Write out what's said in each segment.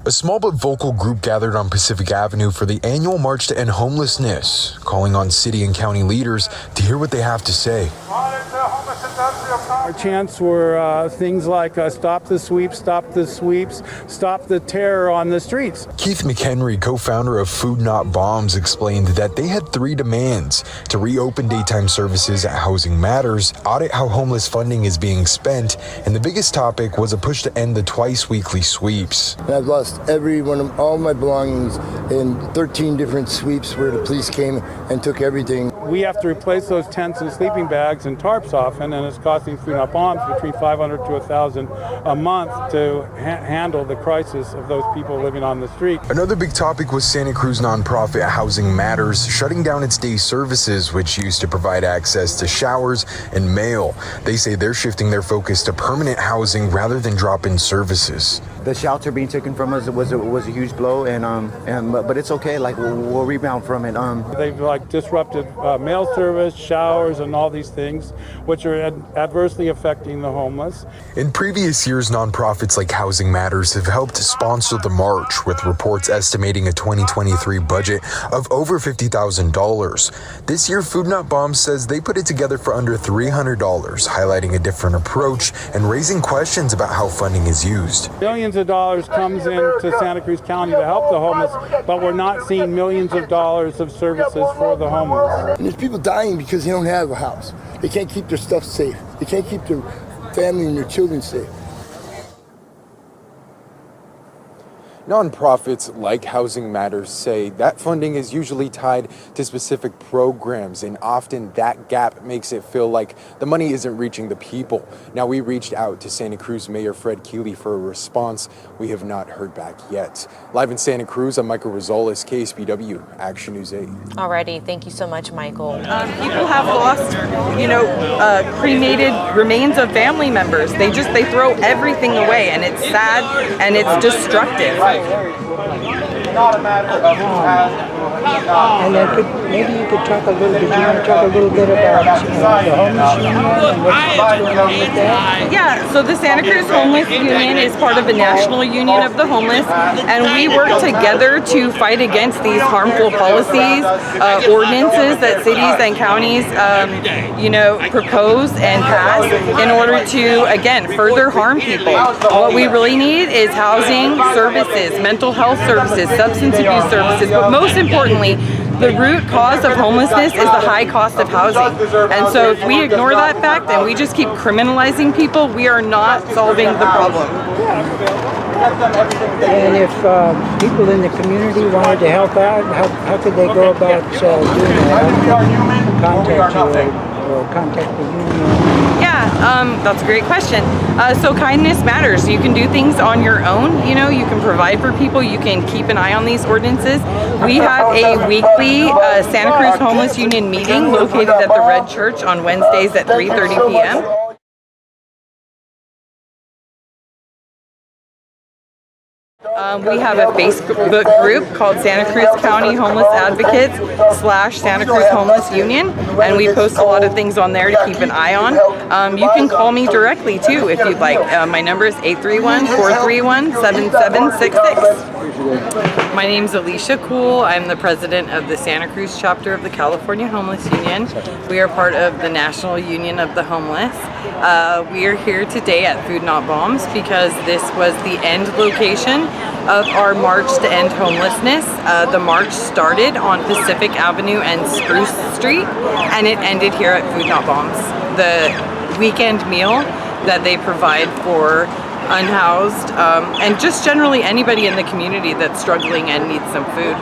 A small but vocal group gathered on Pacific Avenue for the annual March to End Homelessness, calling on city and county leaders to hear what they have to say. Our chants were things like stop the sweeps, stop the sweeps, stop the terror on the streets. Keith McHenry, co-founder of Food Not Bombs, explained that they had 3 demands: to reopen daytime services at Housing Matters, audit how homeless funding is being spent, and the biggest topic was a push to end the twice-weekly sweeps. I've lost all my belongings in 13 different sweeps where the police came and took everything. We have to replace those tents and sleeping bags and tarps often, and it's costing Food Not Bombs between $500 to $1,000 a month to handle the crisis of those people living on the street. Another big topic was Santa Cruz nonprofit Housing Matters shutting down its day services, which used to provide access to showers and mail. They say they're shifting their focus to permanent housing rather than drop-in services. The shelter being taken from us was a huge blow, but it's okay. Like we'll rebound from it. They've disrupted mail service, showers, and all these things, which are adversely affecting the homeless. In previous years, nonprofits like Housing Matters have helped sponsor the march, with reports estimating a 2023 budget of over $50,000. This year, Food Not Bombs says they put it together for under $300, highlighting a different approach and raising questions about how funding is used. Millions of dollars comes into Santa Cruz County to help the homeless, but we're not seeing millions of dollars of services for the homeless. And there's people dying because they don't have a house. They can't keep their stuff safe. They can't keep their family and their children safe. Nonprofits like Housing Matters say that funding is usually tied to specific programs, and often that gap makes it feel like the money isn't reaching the people. Now, we reached out to Santa Cruz Mayor Fred Keeley for a response. We have not heard back yet. Live in Santa Cruz, I'm Michael Rosales, KSBW, Action News 8. Alrighty, thank you so much, Michael. People have lost, cremated remains of family members. They throw everything away, and it's sad and it's destructive. And then maybe you could talk a little bit. You want to talk a little bit about the homeless union and what's going on with that? Yeah. So the Santa Cruz Homeless Union is part of the National Union of the Homeless, and we work together to fight against these harmful policies, ordinances that cities and counties, propose and pass in order to, again, further harm people. What we really need is housing services, mental health services, substance abuse services, but most importantly, the root cause of homelessness is the high cost of housing. And so if we ignore that fact and we just keep criminalizing people, we are not solving the problem. And if people in the community wanted to help out, how could they go about doing that? Contact the union? Yeah, that's a great question. So kindness matters. You can do things on your own. You can provide for people. You can keep an eye on these ordinances. We have a weekly Santa Cruz Homeless Union meeting located at the Red Church on Wednesdays at 3:30 p.m. We have a Facebook group called Santa Cruz County Homeless Advocates / Santa Cruz Homeless Union, and we post a lot of things on there to keep an eye on. You can call me directly too if you'd like. My number is 831-431-7766. My name's Alicia Kuhl. I'm the president of the Santa Cruz chapter of the California Homeless Union. We are part of the National Union of the Homeless. We are here today at Food Not Bombs because this was the end location of our March to End Homelessness. The march started on Pacific Avenue and Spruce Street, and it ended here at Food Not Bombs. The weekend meal that they provide for unhoused and just generally anybody in the community that's struggling and needs some food.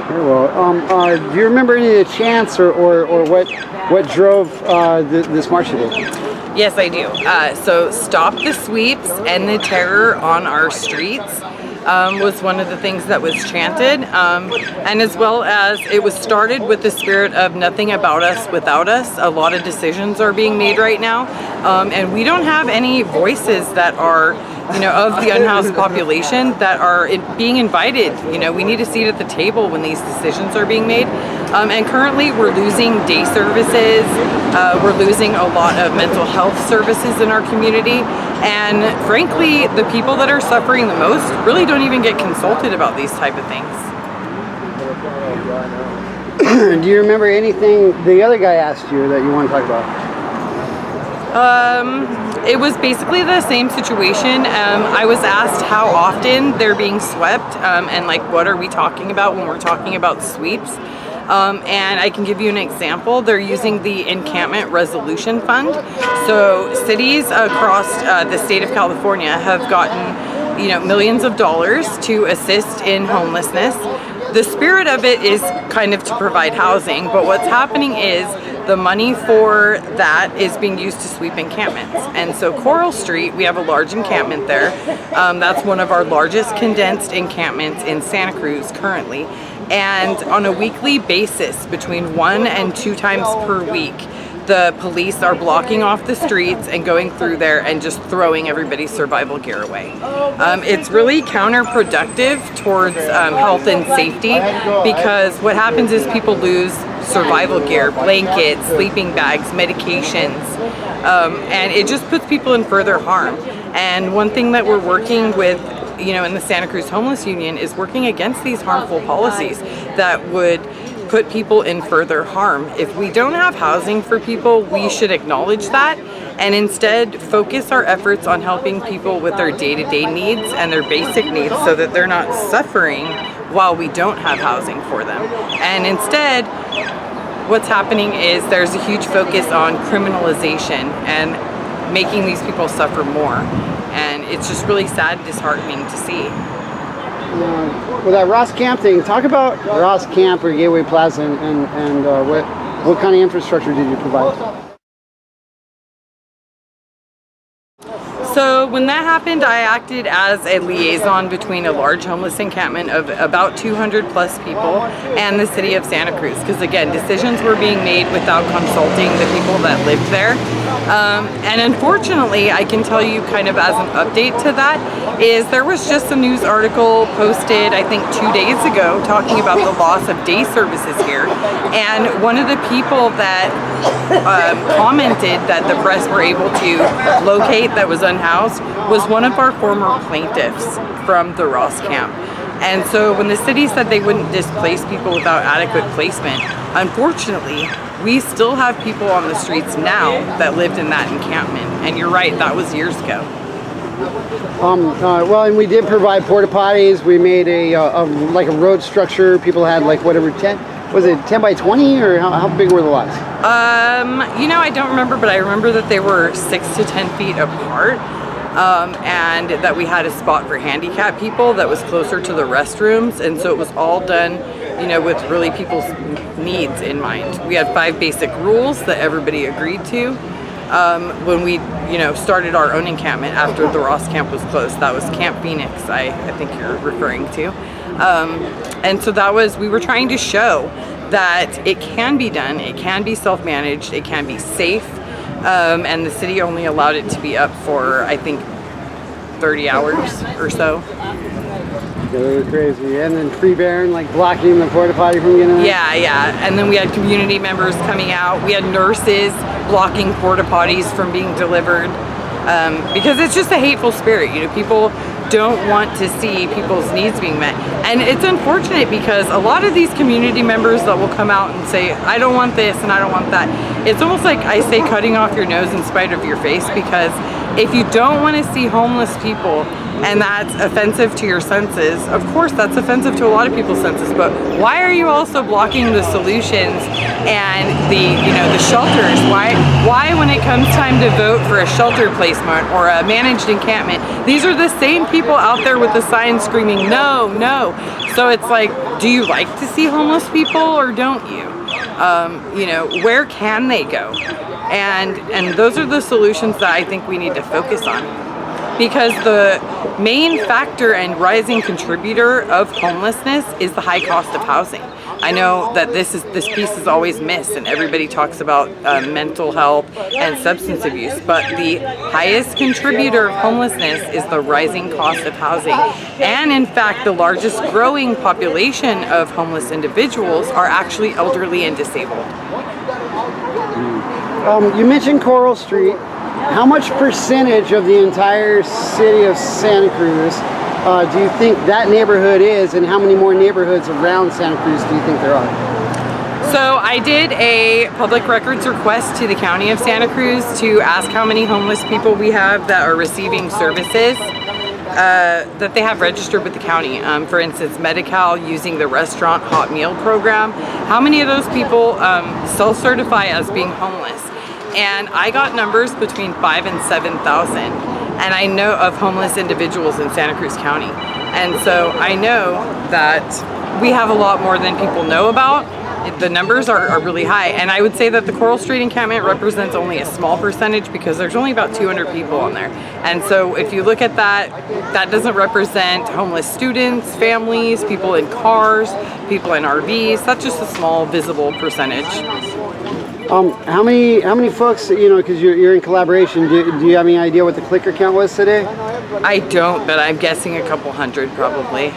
Very well. Do you remember any of the chants or what drove this march today? Yes, I do. So stop the sweeps and the terror on our streets was one of the things that was chanted. And as well as it was started with the spirit of nothing about us without us. A lot of decisions are being made right now. And we don't have any voices that are of the unhoused population that are being invited. We need a seat at the table when these decisions are being made. And currently we're losing day services, we're losing a lot of mental health services in our community, and frankly, the people that are suffering the most really don't even get consulted about these type of things. Do you remember anything the other guy asked you that you want to talk about? It was basically the same situation. I was asked how often they're being swept, and like what are we talking about when we're talking about sweeps. And I can give you an example. They're using the Encampment Resolution Fund. So cities across the state of California have gotten, millions of dollars to assist in homelessness. The spirit of it is kind of to provide housing, but what's happening is the money for that is being used to sweep encampments. And so Coral Street, we have a large encampment there. That's one of our largest condensed encampments in Santa Cruz currently. And on a weekly basis, between 1 and 2 times per week, the police are blocking off the streets and going through there and just throwing everybody's survival gear away. It's really counterproductive towards health and safety, because what happens is people lose survival gear, blankets, sleeping bags, medications, and it just puts people in further harm. And one thing that we're working with in the Santa Cruz Homeless Union is working against these harmful policies that would put people in further harm. If we don't have housing for people, we should acknowledge that and instead focus our efforts on helping people with their day-to-day needs and their basic needs so that they're not suffering while we don't have housing for them. And instead, what's happening is there's a huge focus on criminalization and making these people suffer more. And it's just really sad and disheartening to see. With that Ross Camp thing, talk about Ross Camp or Gateway Plaza and what kind of infrastructure did you provide? So when that happened, I acted as a liaison between a large homeless encampment of about 200 plus people and the city of Santa Cruz, because again, decisions were being made without consulting the people that lived there. And unfortunately, I can tell you kind of as an update to that, is there was just a news article posted, I think 2 days ago, talking about the loss of day services here. And one of the people that commented that the press were able to locate that was unhoused was one of our former plaintiffs from the Ross Camp. And so when the city said they wouldn't displace people without adequate placement, unfortunately, we still have people on the streets now that lived in that encampment. And you're right, that was years ago. Well, and we did provide porta potties. We made a road structure. People had like whatever 10 was it 10 by 20 or how big were the lots? I don't remember, but I remember that they were 6 to 10 feet apart. And that we had a spot for handicapped people that was closer to the restrooms, and so it was all done, with really people's needs in mind. We had 5 basic rules that everybody agreed to when we, started our own encampment after the Ross Camp was closed. That was Camp Phoenix, I think you're referring to. And so we were trying to show that it can be done, it can be self-managed, it can be safe. And the city only allowed it to be up for, I think, 30 hours or so. They were crazy. And then Free Baron, blocking the porta potty from getting in. Yeah. And then we had community members coming out. We had nurses blocking porta potties from being delivered. Because it's just a hateful spirit. People don't want to see people's needs being met. And it's unfortunate because a lot of these community members that will come out and say, I don't want this and I don't want that. It's almost like I say cutting off your nose in spite of your face, because if you don't want to see homeless people and that's offensive to your senses, of course that's offensive to a lot of people's senses, but why are you also blocking the solutions and the shelters? Why when it comes time to vote for a shelter placement or a managed encampment, these are the same people out there with the signs screaming no, no. So it's like, do you like to see homeless people or don't you? Where can they go? And those are the solutions that I think we need to focus on. Because the main factor and rising contributor of homelessness is the high cost of housing. I know that this piece is always missed, and everybody talks about mental health and substance abuse, but the highest contributor of homelessness is the rising cost of housing. And in fact, the largest growing population of homeless individuals are actually elderly and disabled. You mentioned Coral Street. How much percentage of the entire city of Santa Cruz do you think that neighborhood is, and how many more neighborhoods around Santa Cruz do you think there are? So I did a public records request to the County of Santa Cruz to ask how many homeless people we have that are receiving services that they have registered with the county. For instance, Medi-Cal using the restaurant hot meal program. How many of those people self-certify as being homeless? And I got numbers between 5,000 and 7,000, and I know of homeless individuals in Santa Cruz County. And so I know that we have a lot more than people know about. The numbers are really high, and I would say that the Coral Street encampment represents only a small percentage because there's only about 200 people on there. And so if you look at that, that doesn't represent homeless students, families, people in cars, people in RVs. That's just a small visible percentage. How many folks, you know, because you're in collaboration, do you have any idea what the clicker count was today? I don't, but I'm guessing a couple hundred probably.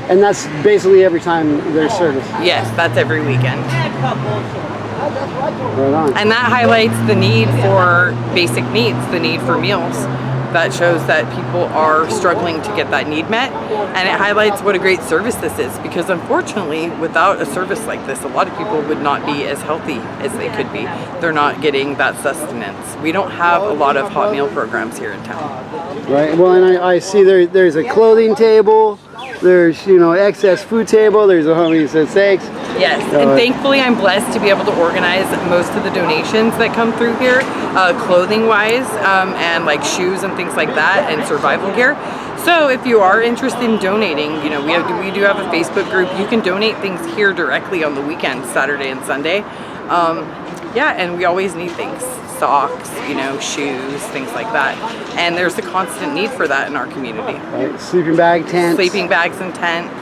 And that's basically every time there's service? Yes, that's every weekend. Right on. And that highlights the need for basic needs, the need for meals. That shows that people are struggling to get that need met, and it highlights what a great service this is, because unfortunately without a service like this, a lot of people would not be as healthy as they could be. They're not getting that sustenance. We don't have a lot of hot meal programs here in town. Right, well, and I see there's a clothing table, there's, you know, excess food table, there's a homie says thanks. Yes, and thankfully I'm blessed to be able to organize most of the donations that come through here, clothing wise, and like shoes and things like that, and survival gear. So if you are interested in donating, you know, we do have a Facebook group. You can donate things here directly on the weekends, Saturday and Sunday. Yeah, and we always need things, socks, you know, shoes, things like that. And there's a constant need for that in our community. Right. Sleeping bag, tents. Sleeping bags and tents.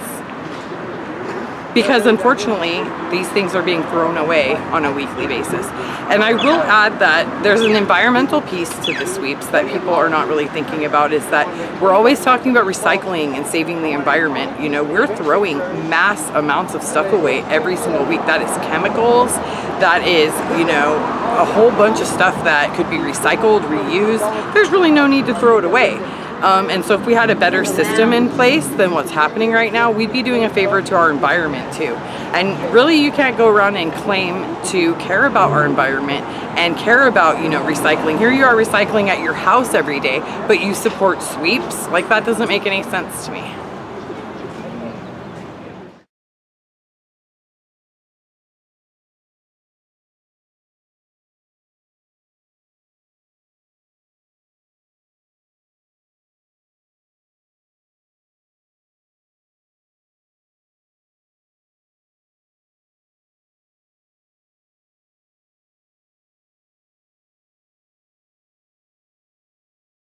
Because unfortunately, these things are being thrown away on a weekly basis. And I will add that there's an environmental piece to the sweeps that people are not really thinking about, is that we're always talking about recycling and saving the environment. You know, we're throwing mass amounts of stuff away every single week. That is chemicals, that is, you know, a whole bunch of stuff that could be recycled, reused. There's really no need to throw it away. And so if we had a better system in place than what's happening right now, we'd be doing a favor to our environment too. And really, you can't go around and claim to care about our environment and care about, you know, recycling. Here you are recycling at your house every day, but you support sweeps. Like, that doesn't make any sense to me.